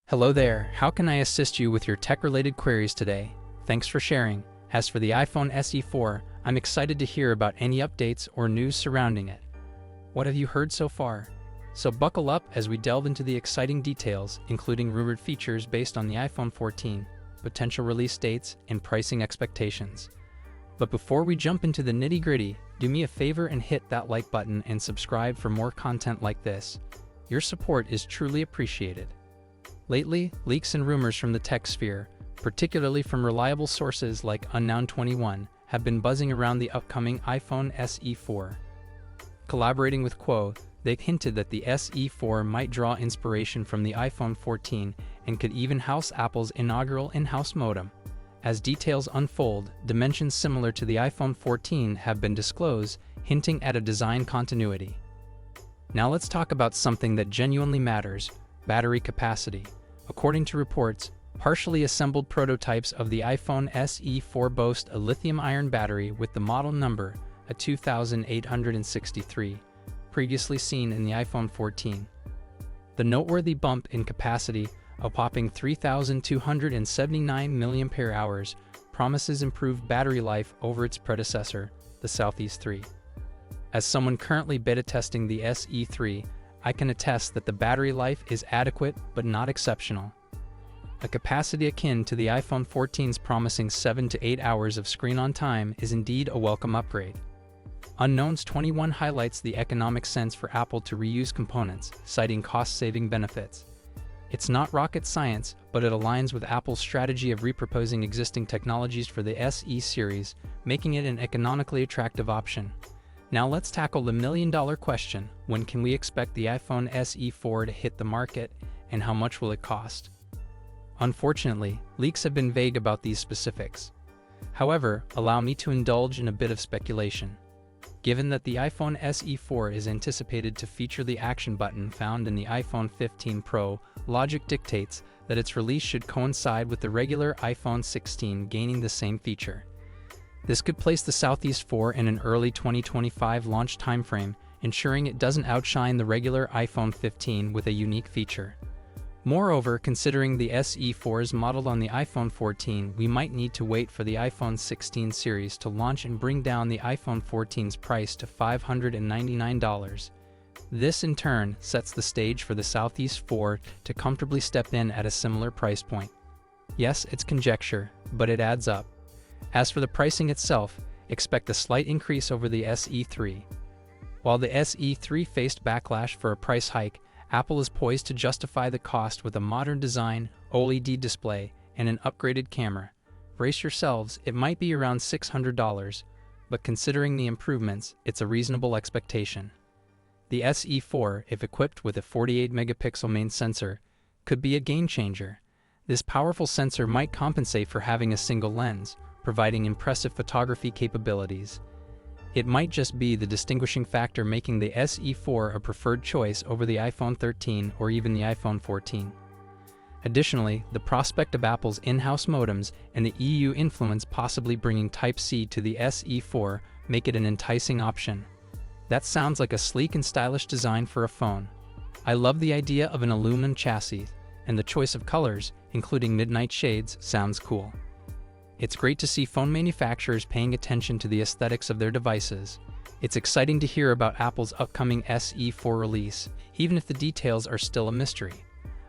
Hello there, how can I assist you with your tech-related queries today? Thanks for sharing. As for the iPhone SE 4, I'm excited to hear about any updates or news surrounding it. What have you heard so far? So buckle up as we delve into the exciting details, including rumored features based on the iPhone 14, potential release dates, and pricing expectations. But before we jump into the nitty-gritty, do me a favor and hit that like button and subscribe for more content like this. Your support is truly appreciated. Lately, leaks and rumors from the tech sphere, particularly from reliable sources like Unknown21, have been buzzing around the upcoming iPhone SE 4. Collaborating with Quo, they've hinted that the SE 4 might draw inspiration from the iPhone 14 and could even house Apple's inaugural in-house modem. As details unfold, dimensions similar to the iPhone 14 have been disclosed, hinting at a design continuity. Now let's talk about something that genuinely matters: battery capacity. According to reports, partially assembled prototypes of the iPhone SE 4 boast a lithium-ion battery with the model number, a 2863, previously seen in the iPhone 14. The noteworthy bump in capacity, a whopping 3,279 mAh, promises improved battery life over its predecessor, the Southeast 3. As someone currently beta testing the SE 3, I can attest that the battery life is adequate but not exceptional. A capacity akin to the iPhone 14's promising 7 to 8 hours of screen-on time is indeed a welcome upgrade. Unknowns21 highlights the economic sense for Apple to reuse components, citing cost-saving benefits. It's not rocket science, but it aligns with Apple's strategy of repurposing existing technologies for the SE series, making it an economically attractive option. Now let's tackle the million-dollar question: when can we expect the iPhone SE 4 to hit the market, and how much will it cost? Unfortunately, leaks have been vague about these specifics. However, allow me to indulge in a bit of speculation. Given that the iPhone SE 4 is anticipated to feature the action button found in the iPhone 15 Pro, logic dictates that its release should coincide with the regular iPhone 16 gaining the same feature. This could place the Southeast 4 in an early 2025 launch timeframe, ensuring it doesn't outshine the regular iPhone 15 with a unique feature. Moreover, considering the SE 4 is modeled on the iPhone 14, we might need to wait for the iPhone 16 series to launch and bring down the iPhone 14's price to $599. This in turn sets the stage for the Southeast 4 to comfortably step in at a similar price point. Yes, it's conjecture, but it adds up. As for the pricing itself, expect a slight increase over the SE 3. While the SE 3 faced backlash for a price hike, Apple is poised to justify the cost with a modern design, OLED display, and an upgraded camera. Brace yourselves, it might be around $600, but considering the improvements, it's a reasonable expectation. The SE 4, if equipped with a 48-megapixel main sensor, could be a game-changer. This powerful sensor might compensate for having a single lens, providing impressive photography capabilities. It might just be the distinguishing factor making the SE 4 a preferred choice over the iPhone 13 or even the iPhone 14. Additionally, the prospect of Apple's in-house modems and the EU influence possibly bringing Type-C to the SE 4 make it an enticing option. That sounds like a sleek and stylish design for a phone. I love the idea of an aluminum chassis, and the choice of colors, including midnight shades, sounds cool. It's great to see phone manufacturers paying attention to the aesthetics of their devices. It's exciting to hear about Apple's upcoming SE 4 release, even if the details are still a mystery.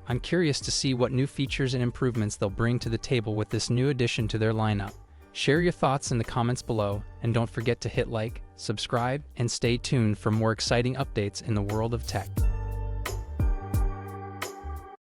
I'm curious to see what new features and improvements they'll bring to the table with this new addition to their lineup. Share your thoughts in the comments below, and don't forget to hit like, subscribe, and stay tuned for more exciting updates in the world of tech.